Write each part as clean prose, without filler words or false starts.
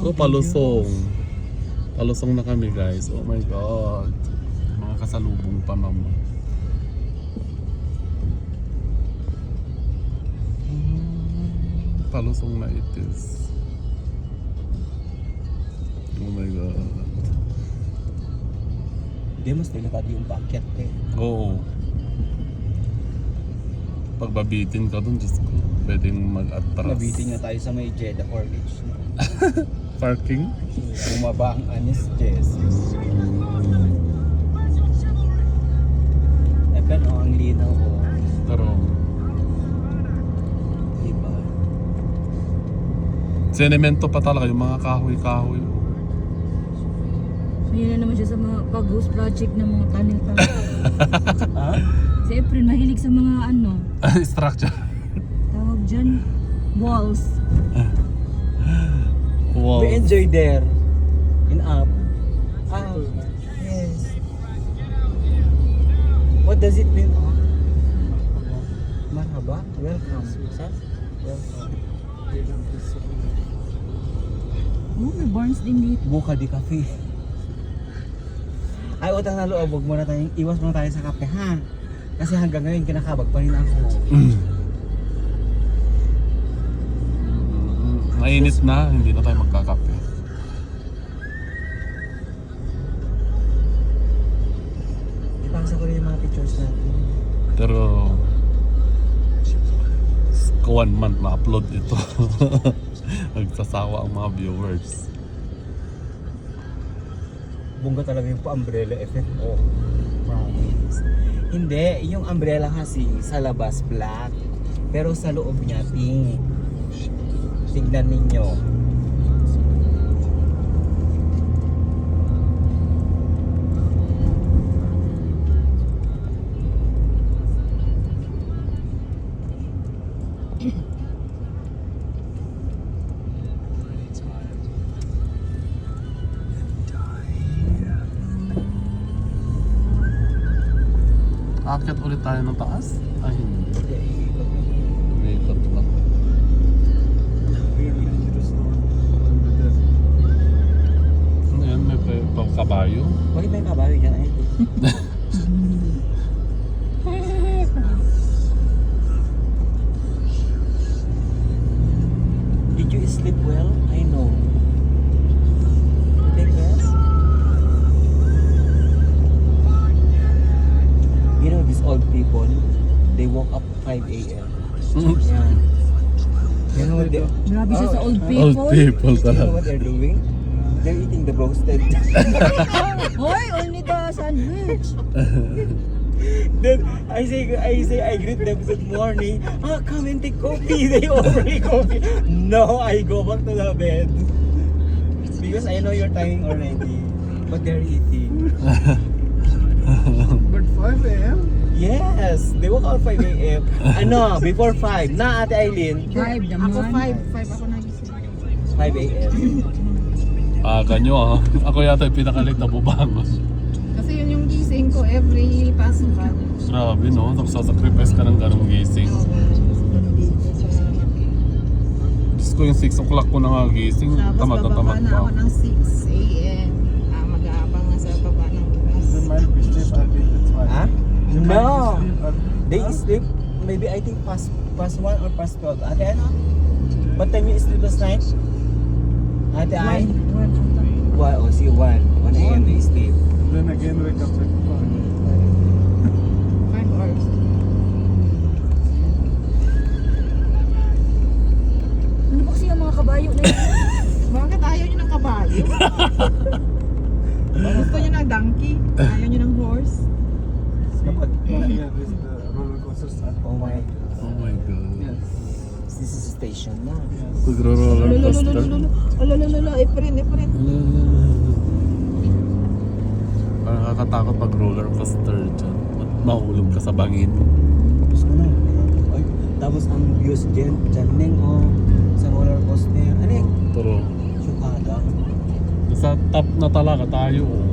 Oh, palusong. Palusong na kami guys. Oh my God. Mga kasalubong pa naman. Palusong na it is. Oh my God. Hindi, mas delikado yung paakyat eh. Oo. Pagbabitin ka dun, Diyos ko, pwedeng mag-atras. Nabitin nga tayo sa may Jeddah College. No? Parking? Bumaba ang Anis Jesus. Eh, pero ang linaw ko. Pero, Diba? senemento pa talaga yung mga kahoy-kahoy. So, yun na naman siya sa mga pag-ghost project ng mga tanim-tanim. Ha? Si April, mahilig sa mga ano, Structure. tawag dyan, walls. Wow. We enjoy there. In up. Ah, yes. What does it mean? Marhaba. Welcome. Sir? Welcome. Oh, may barns din dito. Buka di cafe. Ay, utang na loob, wag muna tayong iwas muna tayo sa kape, ha? Kasi hanggang ngayon kinakabag pa rin ako. Mainit na, hindi na tayo magkakape. Ipasa ko rin yung mga pictures natin. Pero, 1 month na-upload ito. Nagsasawa ang mga viewers. Bungga talaga yung pa-umbrella effect. Oh, promise. Hindi, yung umbrella kasi sa labas black. Pero sa loob niya pink. Tignan ninyo. Aakyat ulit tayo ng taas? Ay, hindi. May ikot lang. Ano yan? May kabayo? Bakit may kabayo dyan? Ay, did you sleep well? I know. You take rest? You know these old people, they woke up 5 a.m. Yeah. You know what they, Grabe siya sa old Old people. people you know talaga. what they're doing? They're eating the roasted. Hoy, only the sandwich. Then I greet them good morning. Ah, come and take coffee. They offer me coffee. No, I go back to the bed. Because I know you're timing already. But they're eating. But 5 a.m.? Yes, they woke up 5 a.m. Ano, before 5. Na, Ate Eileen. 5 Ako naman. 5 ako nagising. 5 a.m. Ganyo ah. Ako yata yung pinakalit na bubangon. Kasi yun yung gising ko every pasukan. Grabe no, nagsasacrifice ka ng ganong gising. Diyos ko yung 6 o'clock ko na nga gising, Tapos tamad na bababa tamad na pa. ako ng 6 a.m. Mag-aabang na sa baba ng bus. Ha? No. They sleep, maybe I think past 1 or past 12. Ate, ano? What time you sleep last night? Ate, I? 1, oh, see, 1 a.m. they sleep. Then again, wake up at 5. 5 hours. Ano ba kasi yung mga kabayo na yun? Bakit ayaw nyo ng kabayo? Gusto nyo ng donkey? Ayaw nyo ng horse? Kapag, Yeah, this is the roller coaster start. oh my, Oh my God. Yes. this is a station na. Pag-roller coaster. Alalala, Efren. Parang nakakatakot pag roller coaster dyan. At mahulog ka sa bangin. Tapos ko na. Ay, tapos ang views dyan, Neng, oh, sa roller coaster. Ano yung Pero Sukada? nasa top na talaga tayo. Oh.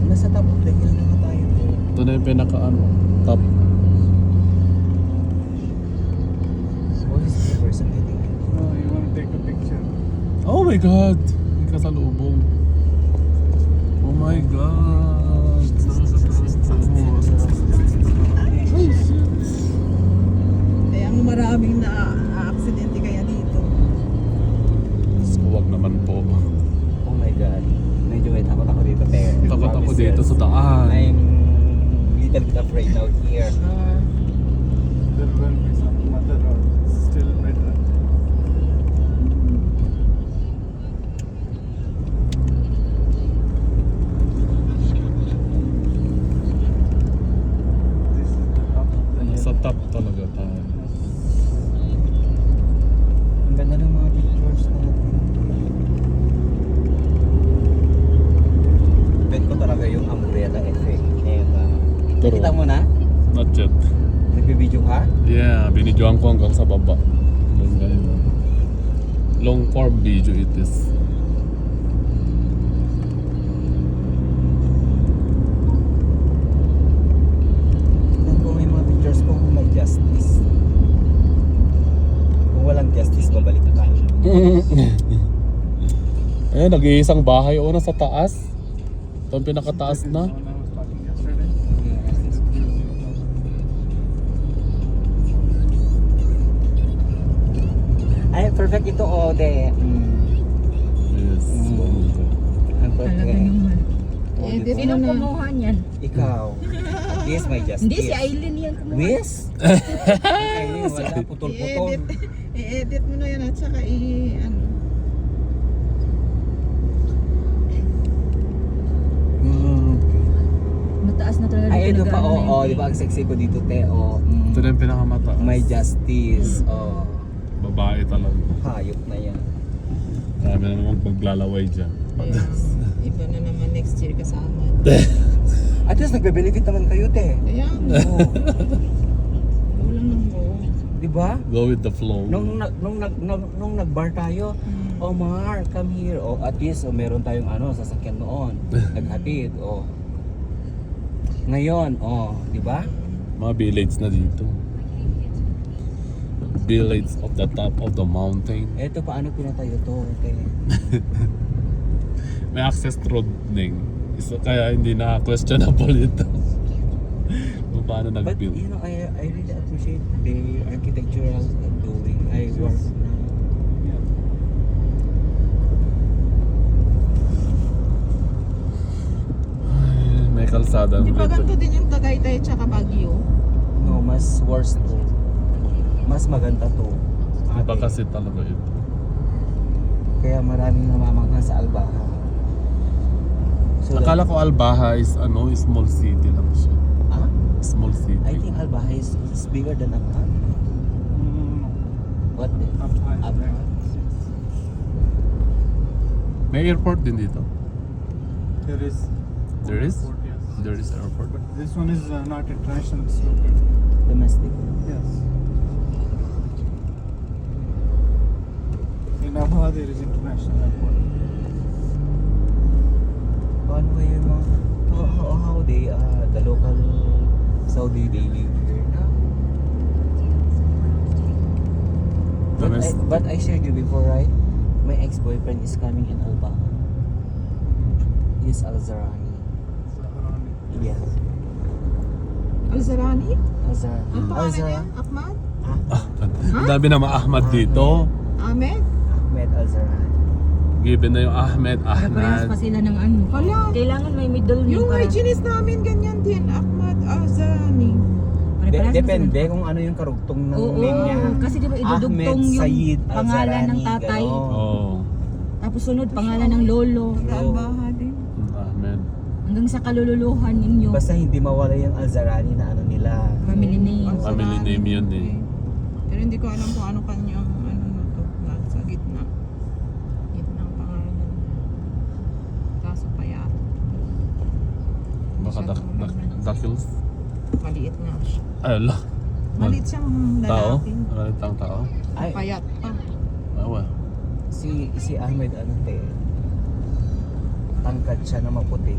Nasa top of the hill na nga tayo. Ito na yung pinaka top. What is the person getting? Oh, you want to take a picture? Oh my God! My kasalubong. Oh my God. Kaya ang maraming na-aksidente kaya dito. Huwag naman po. Oh my God. Medyo may takot ako dito, te. Takot ako dito sa daan. I'm little bit afraid now here. There will be some other roads still better. This is the top of the hill. Sa top talaga tayo. Ang ganda ng mga pictures natin. Bet ko talaga yung umbrella effect. Pero- Kita mo na? Not yet. Nagbibideo ka? Yeah, binidyoan ko hanggang sa baba. Long form video it is. Tignan ko may mga pictures ko kung may justice. Kung walang justice, babalik na tayo. Eh, nag-iisang bahay una sa taas. Ito ang pinakataas na. When I was talking yesterday, Ay, perfect ito, Ode. Yes. Ang perfect. Talaga naman. Oh, Eh, di di ba? Sinong kumuha niyan? Ikaw. At least may justice. Hindi, si Aileen yan kumuha. Wis? Ay, wala. Putol-putol. I-edit mo na yan at saka ano. Mataas na talaga Ay, ito pa, nag-ano na oo. yun. Di ba ang sexy ko dito, te? Oh, Ito na yung pinakamataas. may justice. Oh, Babae talaga. hayop na yan. Marami na namang paglalaway dyan. Kaya, iba na naman next year kasama. At least nagbe-benefit naman kayo, te. Kaya, Oo. go lang ng go. Di ba? Go with the flow. Nung nag-bar tayo, oh Mar, come here. Oh, at least meron tayong sasakyan noon. Naghatid. Oh. Ngayon, di ba? Mga village na dito. Village of the top of the mountain. Eto paano pinatayo to? Te? May access road ding. Kaya hindi na questionable ito. Kung paano But nag-build. you know, I really appreciate the architectural doing. I work na. yeah. May kalsada. Di ba ganito din yung Tagaytay tsaka Baguio? No, mas worse to. Mas maganda to. Iba Ate. kasi talaga ito. Kaya maraming namamangha sa Albaha. So Akala ko Albaha is small city lang siya. Ah? Small city. I think Albaha is bigger than Aklan. No, What the? up high. Up high. May airport din dito. There is. There is? airport, yes. There is airport. But this one is not international, it's local. Domestic. Yes. In Abha there is international airport. Paano ba yun mga... How they, the local Saudi, they live here na? But I shared you before, right? My ex-boyfriend is coming in Albaha. He's Al-Zarani. Yes. Al-Zarani? Al-Zarani. Ang pangalan niya? Al-Zarani. Ahmad? Ang dami na Ahmad dito. Ahmed? Ahmed Al-Zarani. Given na yung Ahmed, Parehas Ahmad. pa sila ng ano. Wala. Kailangan may middle name Yung para. hygienist namin ganyan din. Ahmad Al-Zarani. Pare-parehas pa Depende sila. kung ano yung karugtong ng Oo, name niya. kasi di ba idudugtong Ahmed yung Sayyid pangalan ng Al-Zarani, tatay. ganon. Oo. Tapos sunod pangalan ng lolo. Taga-Albaha din. Ahmed. Hanggang sa kalululuhan ninyo. Basta hindi mawala yung Al-Zarani na ano nila. Family name. Al-Zarani. Family name yun eh. Pero hindi ko alam kung ano kanyang na to. Nasa gitna. Gitna ang pangalan. Kaso payat. Baka dakils. Maliit nga siya. Ay, ala. Maliit siyang Tao? lalaki. Maliit ang tao? Ay, Payat pa. Awa. si Ahmed ano te, tangkad siya na maputi.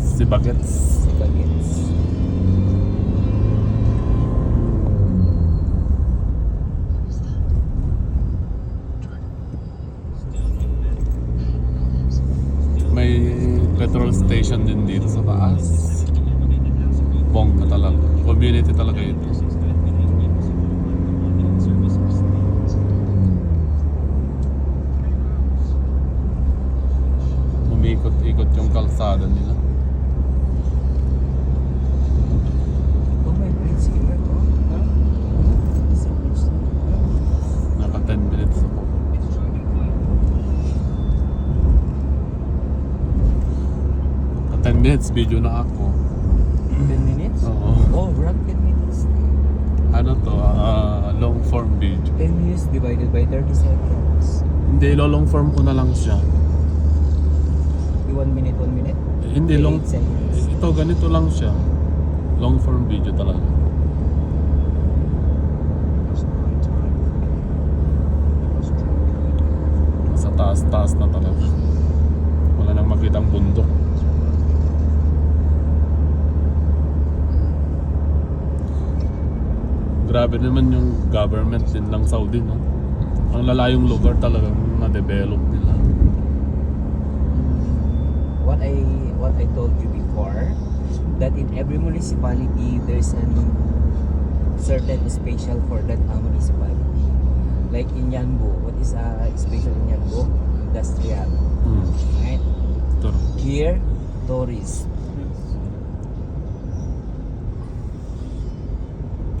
Si Bagets. Si Bagets. petrol station din dito sa taas. Bongga talaga. Community talaga ito. Umikot-ikot yung kalsada nila. Oh, may bridge here. Is it bridge? Naka 10 minutes ako. Naka 10 minutes video na ako. 10 minutes? Oo. Oh, rock 10 minutes. Ano to? Long form video. 10 minutes divided by 30 seconds. Hindi, long form ko na lang siya. 1 minute, 1 minute? Hindi, long... 8 seconds. Ito, ganito lang siya. Long form video talaga. Sa taas-taas na talaga. Wala nang makitang bundok. Grabe naman yung government din ng Saudi, no? Ang lalayong lugar talagang na-develop nila. What I told you before, that in every municipality there's a certain special for that municipality. Like in Yanbu, what is special in Yanbu? Industrial, right? Ito. Here, tourist.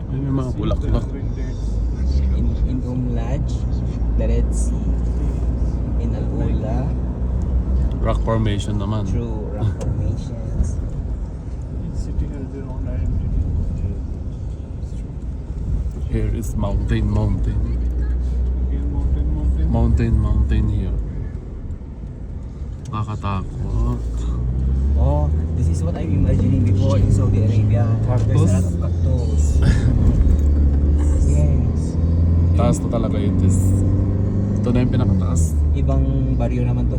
Ay, may mga bulaklak. In Umlaj, the Red Sea. In Al-Ula, Rock formation naman. through rock formations. Each city has their own identity. Here is mountain. Again, mountain. Mountain here. Nakakatakot. Oh, this is what I'm imagining before in Saudi Arabia. There's a lot of cactus. Yes. Taas na talaga ito. Ito na yung pinakataas. Ibang baryo naman to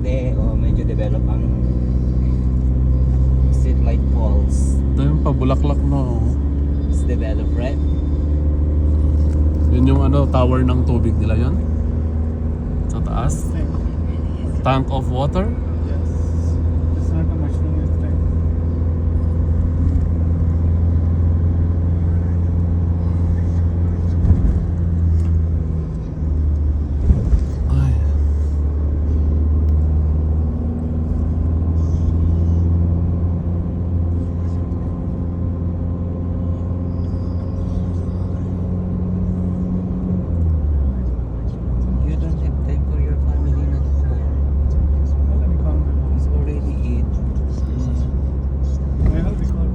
medyo develop ang street light poles. Ito yung pabulaklak, no? It's developed, right? Yun yung tower ng tubig nila yun. Sa taas. Tank of water. Yes. It's not a mushroom, it's like Ay. You don't have time for your family na to. already calm down. It's already 8. I have recalled.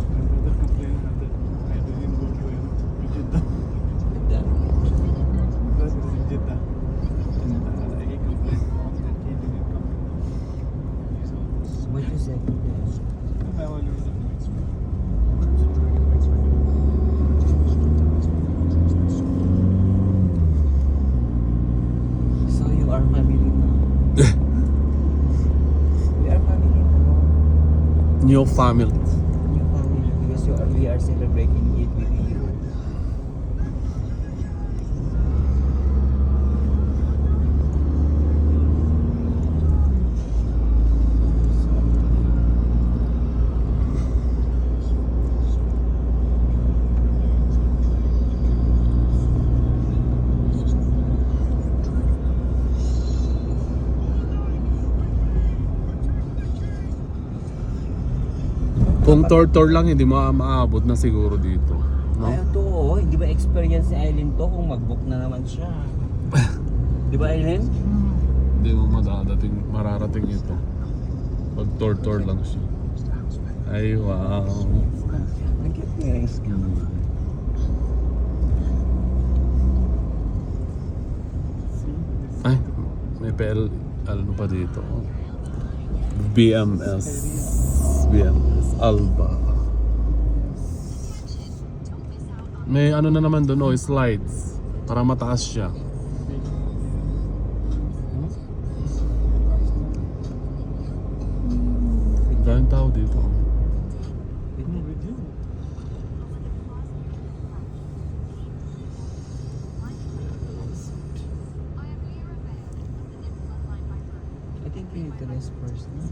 My brother complained that I didn't go to Jeddah. Because it is in Jeddah. He complained that he didn't come. So, What you said? I always So you are family now. We are family now. New family. New family because we are celebrating it with you. Kung tour lang, hindi mo maabot na siguro dito. No? Ay, ito, hindi ba experience ni Aileen to kung mag-book na naman siya? Di ba, Aileen? Hindi mo mararating ito. Pag tour lang siya. Ay, wow. Ang cute niya. Ay, may PL, ano pa dito? BMS Alba. May ano na naman doon, slides. Para mataas siya. Daming tao dito. with you. think you need to rest first, no?